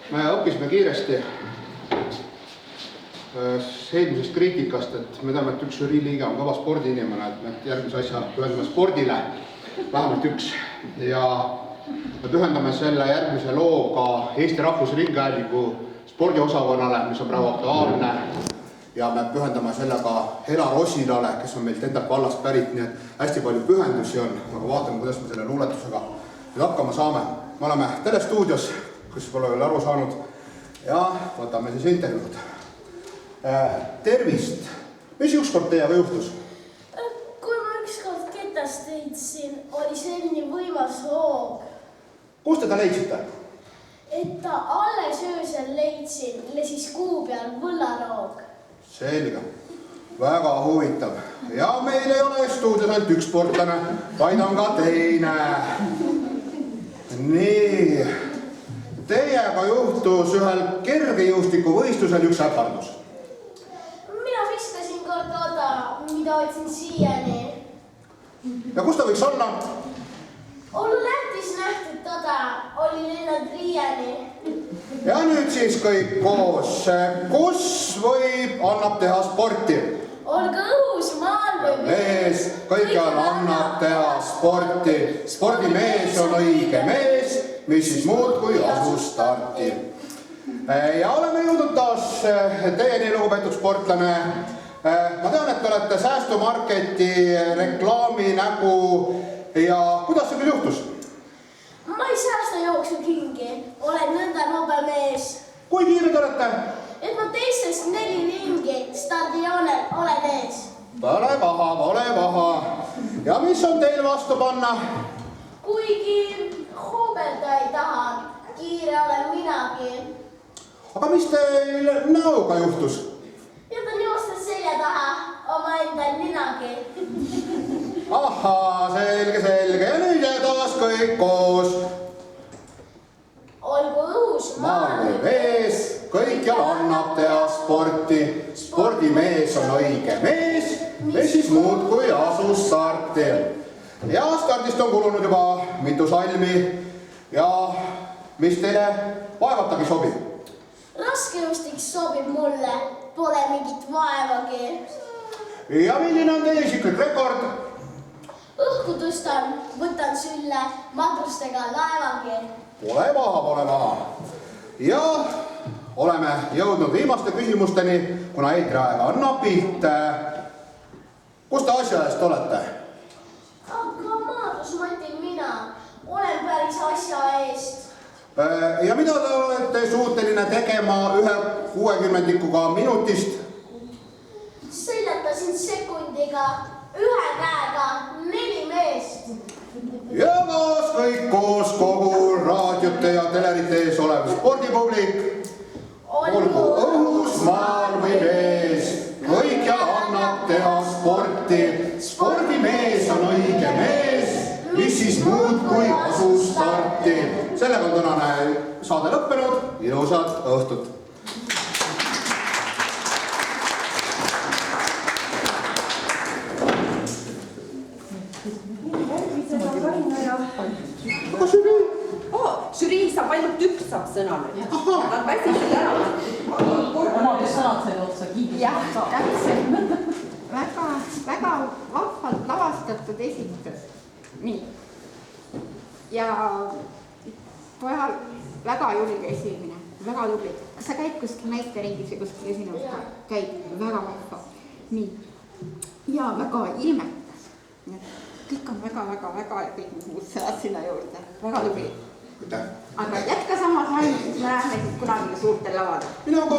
Me õppisime kiiresti eelmisest kriitikast, et me teame, et üks žürii liige on kõva spordiinimene, et me järgmise asja pühendame spordile, vähemalt üks. Ja me pühendame selle järgmise loo ka Eesti Rahvusringhäälingu spordiosakonnale, mis on praegu aktuaalne. Ja me pühendame selle ka Helar Osilale, kes on meilt endalt vallast pärit, nii et hästi palju pühendusi on, aga vaatame, kuidas me selle luuletusega nüüd hakkama saame. Me oleme telestuudios, kus pole veel aru saanud, ja võtame siis intervjuud. Tervist! Mis ükskord teiega juhtus? Kui ma ükskord ketast leidsin, oli selline võimas hoog. Kus te ta leidsite? Et ta alles öösel leidsin, lesis kuu peal võllaroog. Selge. Väga huvitav. Ja meil ei ole stuudios ainult üks sportlane, vaid on ka teine. Nii. Teiega juhtus ühel kergejõustikuvõistlusel üks äpardus. Mina viskasin kord oda, mida otsin siiani. Ja kus ta võiks olla? Ollu Lätis nähtud oda, oli lennad Riiani. Ja nüüd siis kõik koos. Kus võib annab teha sporti? Olgu õhus, maal või mees, kõikjal annab teha sporti. Spordimees on õige mees, mis siis muud kui asus starti. Ja oleme jõudnud taas teieni, lugupeetud sportlane. Ma tean, et te olete säästumarketi reklaami nägu ja kuidas see küll juhtus? Ma ei säästa jooksu kingi, olen nõnda nobe mees. Kui kiired olete? Et ma teistest 4 ringi stardioonel olen ees. Ole paha. Ja mis on teil vastu panna? Kuigi hoobelda ei taha, kiire olen minagi. Aga mis teil näoga juhtus? Jätan joostes selja taha oma enda ninagi. Ahaa, selge. Ja nüüd taas kõik koos. Olgu õhus, maal või vees, kõikjal annab teha sporti. Spordimees on õige mees, mis siis muud kui asus starti. Ja stardist on kulunud juba mitu salmi ja mis teile vaevatagi sobib? Raskejõustik sobib mulle, pole mingit vaevagi. Ja milline on teie isiklik rekord? Õhku tõstan, võtan sülle madrustega laevagi. Pole paha. Ja oleme jõudnud viimaste küsimusteni, kuna eetriaega on napilt. Kus te asja eest olete? Aga maadlusmati mina, olen päris asja eest. Ja mida te olete suuteline tegema 1/60 minutist? Seljatasin sekundiga, 1 käega 4 meest. Ja taas kõik koos, kogu raadiote ja telerite ees olev spordipublik. Olgu õhus, maal või vees, kõikjal annab teha sporti. Spordimees on õige mees, mis siis muud kui asus starti. Sellega on tänane saade lõppenud. Ilusat õhtut! Žürii saab ainult üks saab sõna. Nad väsisid ära. Omad sõnad selle otsa kiivis. Jah, täpselt. Väga vahvalt lavastatud esitus. Nii. Ja pojal väga julge esimene, väga tubli. Kas sa käid kuskil näiteringis või kuskil esinemas? Käid väga vahva. Nii. Ja väga ilmekas. Kõik on väga ja kõik muud sõnad sinna juurde. Väga tubli. Aga jätka samas ainult, siis me näeme siis kunagi suurtel lavadel. Mina ka.